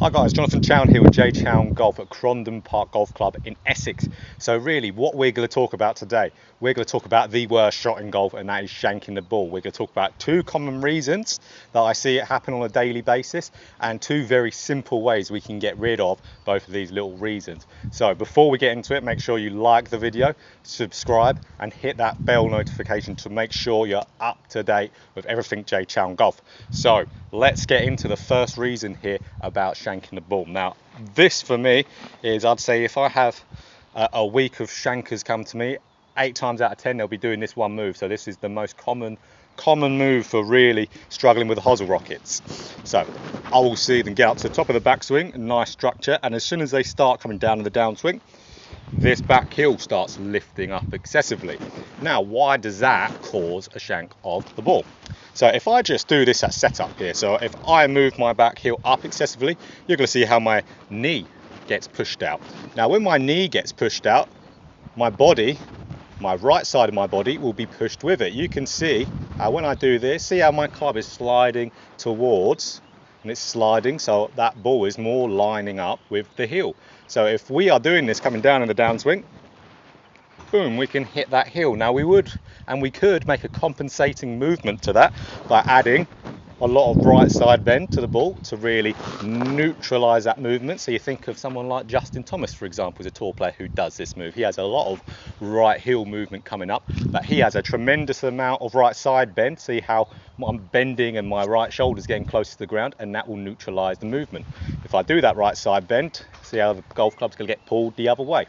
Hi guys, Jonathan Chown here with JChownGolf at Crondon Park Golf Club in Essex. So really what we're going to talk about today, we're going to talk about the worst shot in golf, and that is shanking the ball. We're going to talk about two common reasons that I see it happen on a daily basis, and two very simple ways we can get rid of both of these little reasons. So before we get into it, make sure you like the video, subscribe and hit that bell notification to make sure you're up to date with everything JChownGolf. So let's get into the first reason here about shanking the ball. Now this for me is, I'd say if I have a week of shankers come to me, 8 times out of 10 they'll be doing this one move. So this is the most common move for really struggling with the hosel rockets. So I will see them get up to the top of the backswing, nice structure, and as soon as they start coming down to the downswing, this back heel starts lifting up excessively. Now why does that cause a shank of the ball? So if I just do this at setup here, so if I move my back heel up excessively, you're going to see how my knee gets pushed out. Now when my knee gets pushed out, my body, my right side of my body will be pushed with it. You can see when I do this, see how my club is sliding towards, and it's sliding, so that ball is more lining up with the heel. So if we are doing this coming down in the downswing, boom, we can hit that heel. Now we could make a compensating movement to that by adding a lot of right side bend to the ball to really neutralize that movement. So you think of someone like Justin Thomas, for example, is a tour player who does this move. He has a lot of right heel movement coming up, but he has a tremendous amount of right side bend. See how I'm bending and my right shoulder's getting close to the ground, and that will neutralize the movement. If I do that right side bend, see how the golf club's going to get pulled the other way.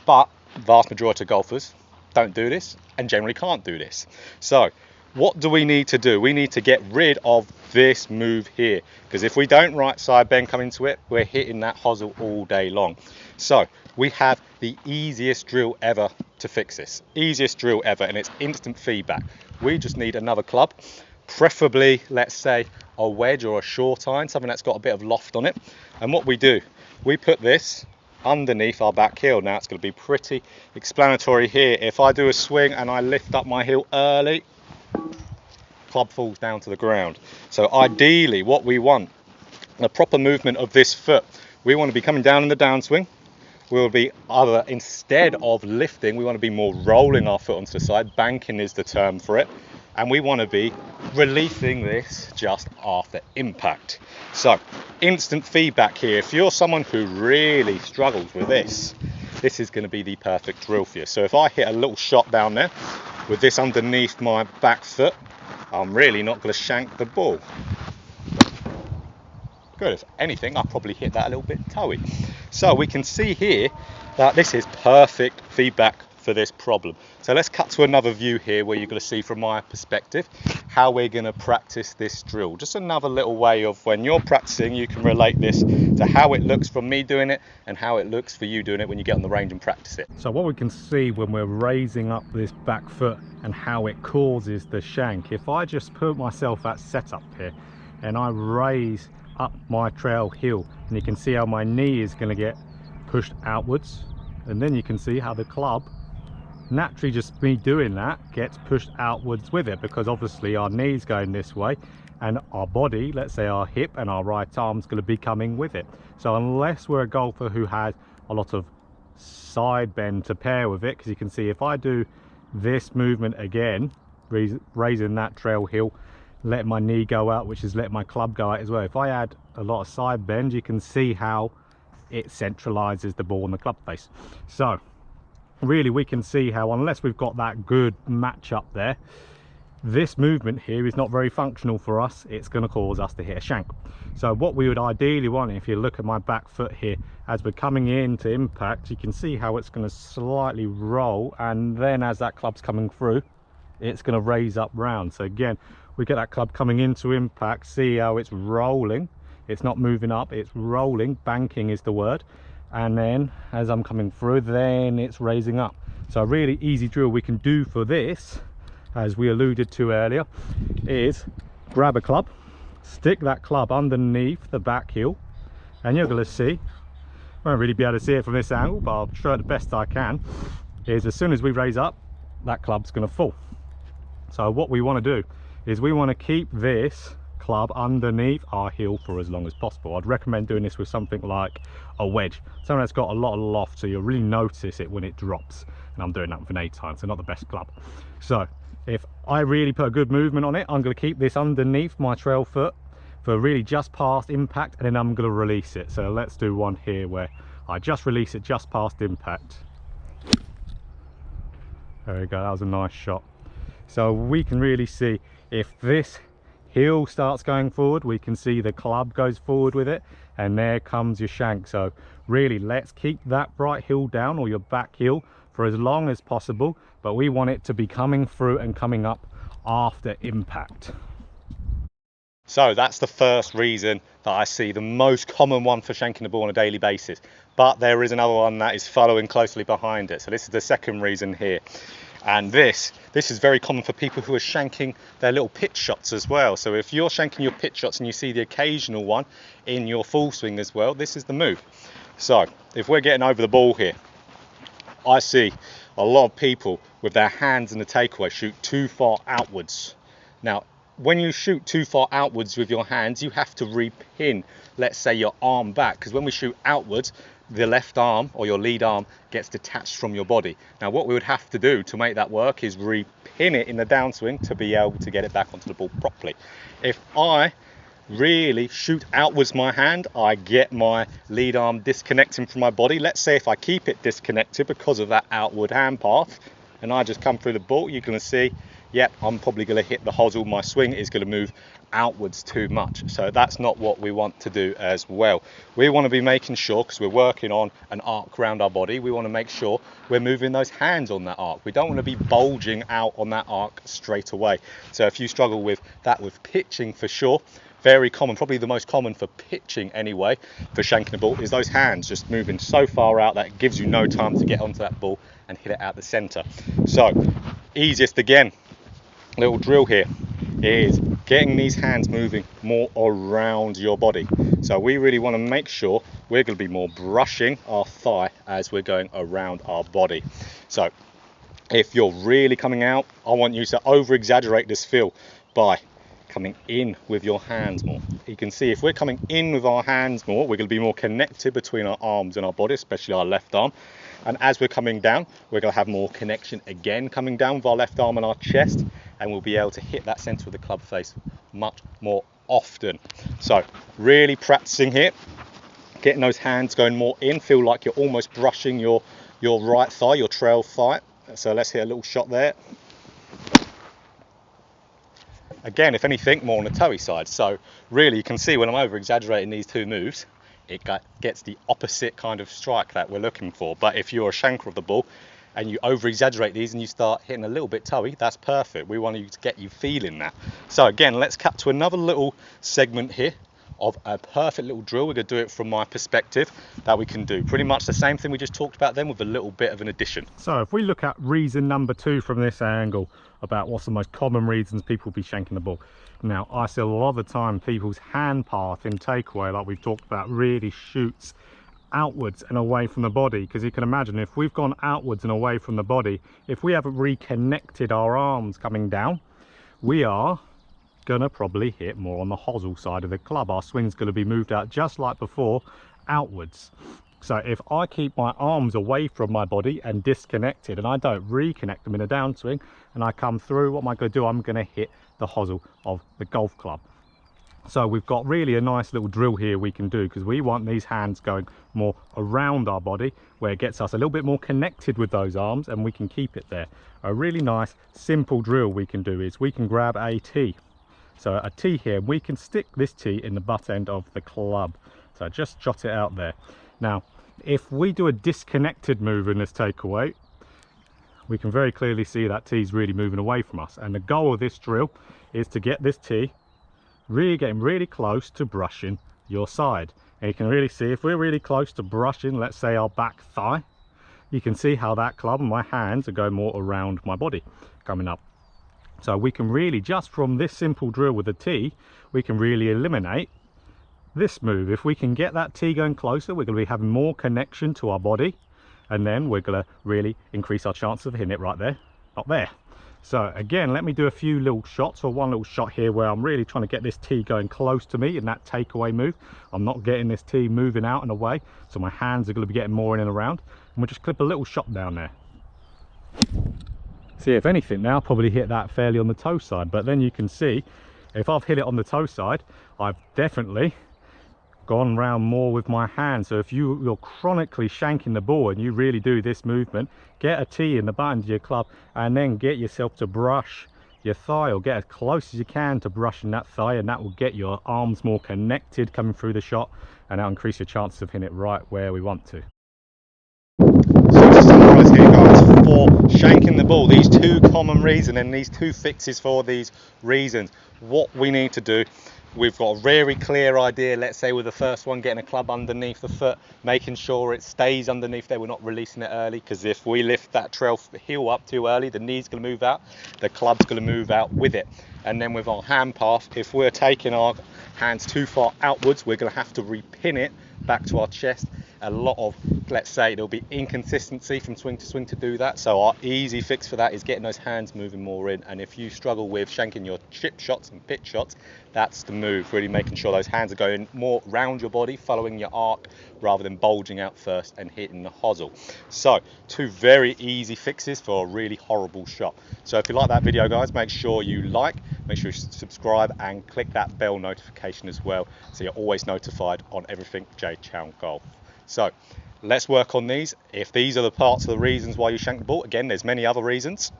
But vast majority of golfers don't do this and generally can't do this. So what do we need to do? We need to get rid of this move here, because if we don't right side bend come into it, we're hitting that hosel all day long. So we have the easiest drill ever to fix this. Easiest drill ever, and it's instant feedback. We just need another club, preferably let's say a wedge or a short iron, something that's got a bit of loft on it. And what we do, we put this underneath our back heel. Now it's going to be pretty explanatory here. If I do a swing and I lift up my heel early, club falls down to the ground. So ideally what we want, a proper movement of this foot, we want to be coming down in the downswing. We will be either, instead of lifting, we want to be more rolling our foot onto the side. Banking is the term for it. And we want to be releasing this just after impact. So instant feedback here. If you're someone who really struggles with this, this is going to be the perfect drill for you. So if I hit a little shot down there with this underneath my back foot, I'm really not going to shank the ball. Good, if anything, I'll probably hit that a little bit toey. So we can see here that this is perfect feedback for this problem. So let's cut to another view here where you're going to see from my perspective how we're going to practice this drill. Just another little way of, when you're practicing, you can relate this to how it looks from me doing it and how it looks for you doing it when you get on the range and practice it. So what we can see when we're raising up this back foot and how it causes the shank, if I just put myself at setup here and I raise up my trail heel, and you can see how my knee is going to get pushed outwards, and then you can see how the club, naturally just me doing that, gets pushed outwards with it, because obviously our knee's going this way and our body, let's say our hip and our right arm's going to be coming with it. So unless we're a golfer who has a lot of side bend to pair with it, because you can see if I do this movement again, raising that trail heel, let my knee go out, which is let my club go out as well. If I add a lot of side bend, you can see how it centralizes the ball in the club face. So really we can see how, unless we've got that good match up there, this movement here is not very functional for us. It's going to cause us to hit a shank. So what we would ideally want, if you look at my back foot here, as we're coming into impact, you can see how it's going to slightly roll, and then as that club's coming through, it's going to raise up round. So again, we get that club coming into impact, see how it's rolling. It's not moving up, it's rolling. Banking is the word. And then as I'm coming through, then it's raising up. So a really easy drill we can do for this, as we alluded to earlier, is grab a club, stick that club underneath the back heel, and you're going to see, I won't really be able to see it from this angle, but I'll show it the best I can, is as soon as we raise up, that club's going to fall. So what we want to do is we want to keep this club underneath our heel for as long as possible. I'd recommend doing this with something like a wedge, something that's got a lot of loft, so you'll really notice it when it drops. And I'm doing that with an 8-iron, so not the best club. So if I really put a good movement on it, I'm going to keep this underneath my trail foot for really just past impact, and then I'm going to release it. So let's do one here where I just release it just past impact. There we go, that was a nice shot. So we can really see if this heel starts going forward, we can see the club goes forward with it, and there comes your shank. So really, let's keep that right heel down, or your back heel, for as long as possible, but we want it to be coming through and coming up after impact. So that's the first reason that I see, the most common one for shanking the ball on a daily basis. But there is another one that is following closely behind it. So this is the second reason here. And this is very common for people who are shanking their little pitch shots as well. So if you're shanking your pitch shots and you see the occasional one in your full swing as well, this is the move. So if we're getting over the ball here, I see a lot of people with their hands in the takeaway shoot too far outwards. Now, when you shoot too far outwards with your hands, you have to repin, let's say, your arm back, because when we shoot outwards, the left arm or your lead arm gets detached from your body. Now what we would have to do to make that work is repin it in the downswing to be able to get it back onto the ball properly. If I really shoot outwards my hand, I get my lead arm disconnecting from my body. Let's say if I keep it disconnected because of that outward hand path, and I just come through the ball, you're going to see, yep, I'm probably going to hit the hosel. My swing is going to move outwards too much. So that's not what we want to do as well. We want to be making sure, because we're working on an arc around our body, we want to make sure we're moving those hands on that arc. We don't want to be bulging out on that arc straight away. So if you struggle with that with pitching, for sure, very common, probably the most common for pitching anyway, for shanking the ball, is those hands just moving so far out that it gives you no time to get onto that ball and hit it out the center. So easiest, again, little drill here is getting these hands moving more around your body. So we really want to make sure we're going to be more brushing our thigh as we're going around our body. So if you're really coming out, I want you to over exaggerate this feel by coming in with your hands more. You can see if we're coming in with our hands more, we're going to be more connected between our arms and our body, especially our left arm. And as we're coming down, we're going to have more connection again coming down with our left arm and our chest, and we'll be able to hit that center of the club face much more often. So really practicing here, getting those hands going more in, feel like you're almost brushing your right thigh, your trail thigh. So let's hit a little shot there. Again, if anything, more on the toey side. So really you can see when I'm over exaggerating these two moves, it gets the opposite kind of strike that we're looking for. But if you're a shanker of the ball and you over exaggerate these and you start hitting a little bit toey, that's perfect. We want to get you feeling that. So again, let's cut to another little segment here of a perfect little drill. We're going to do it from my perspective that we can do pretty much the same thing we just talked about then, with a little bit of an addition. So if we look at reason number 2 from this angle about what's the most common reasons people be shanking the ball. Now I see a lot of the time people's hand path in takeaway, like we've talked about, really shoots outwards and away from the body, because you can imagine if we've gone outwards and away from the body, if we haven't reconnected our arms coming down, we are gonna probably hit more on the hosel side of the club. Our swing's gonna be moved out just like before, outwards. So if I keep my arms away from my body and disconnected, and I don't reconnect them in a downswing, and I come through, what am I going to do? I'm going to hit the hosel of the golf club. So we've got really a nice little drill here we can do, because we want these hands going more around our body, where it gets us a little bit more connected with those arms, and we can keep it there. A really nice simple drill we can do is we can grab a tee. So a tee here, we can stick this tee in the butt end of the club. So just jot it out there. Now, if we do a disconnected move in this takeaway, we can very clearly see that tee's really moving away from us. And the goal of this drill is to get this tee really getting really close to brushing your side. And you can really see if we're really close to brushing, let's say, our back thigh, you can see how that club and my hands are going more around my body coming up. So we can really, just from this simple drill with the tee, we can really eliminate this move. If we can get that tee going closer, we're going to be having more connection to our body, and then we're going to really increase our chance of hitting it right there, not there. So again, let me do a few little shots, or one little shot here where I'm really trying to get this tee going close to me in that takeaway move. I'm not getting this tee moving out and away, so my hands are going to be getting more in and around. And we'll just clip a little shot down there. See, if anything now, I'll probably hit that fairly on the toe side, but then you can see if I've hit it on the toe side, I've definitely gone round more with my hand. So if you're chronically shanking the ball and you really do this movement, get a tee in the button to your club and then get yourself to brush your thigh, or get as close as you can to brushing that thigh, and that will get your arms more connected coming through the shot, and that'll increase your chances of hitting it right where we want to. So to summarise here, guys, for shanking the ball, these two common reasons and these two fixes for these reasons, what we need to do, we've got a very clear idea. Let's say with the first one, getting a club underneath the foot, making sure it stays underneath there, we're not releasing it early, because if we lift that trail heel up too early, the knee's going to move out, the club's going to move out with it. And then with our hand path, if we're taking our hands too far outwards, we're going to have to repin it back to our chest. A lot of, let's say, there'll be inconsistency from swing to swing to do that. So our easy fix for that is getting those hands moving more in. And if you struggle with shanking your chip shots and pitch shots, that's the move, really making sure those hands are going more round your body, following your arc, rather than bulging out first and hitting the hosel. So two very easy fixes for a really horrible shot. So if you like that video, guys, make sure you like, make sure you subscribe and click that bell notification as well, so you're always notified on everything JChownGolf. So let's work on these. If these are the parts of the reasons why you shank the ball, again, there's many other reasons.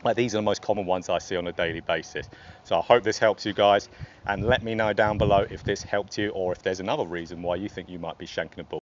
Like, these are the most common ones I see on a daily basis. So I hope this helps you guys, and let me know down below if this helped you, or if there's another reason why you think you might be shanking a ball.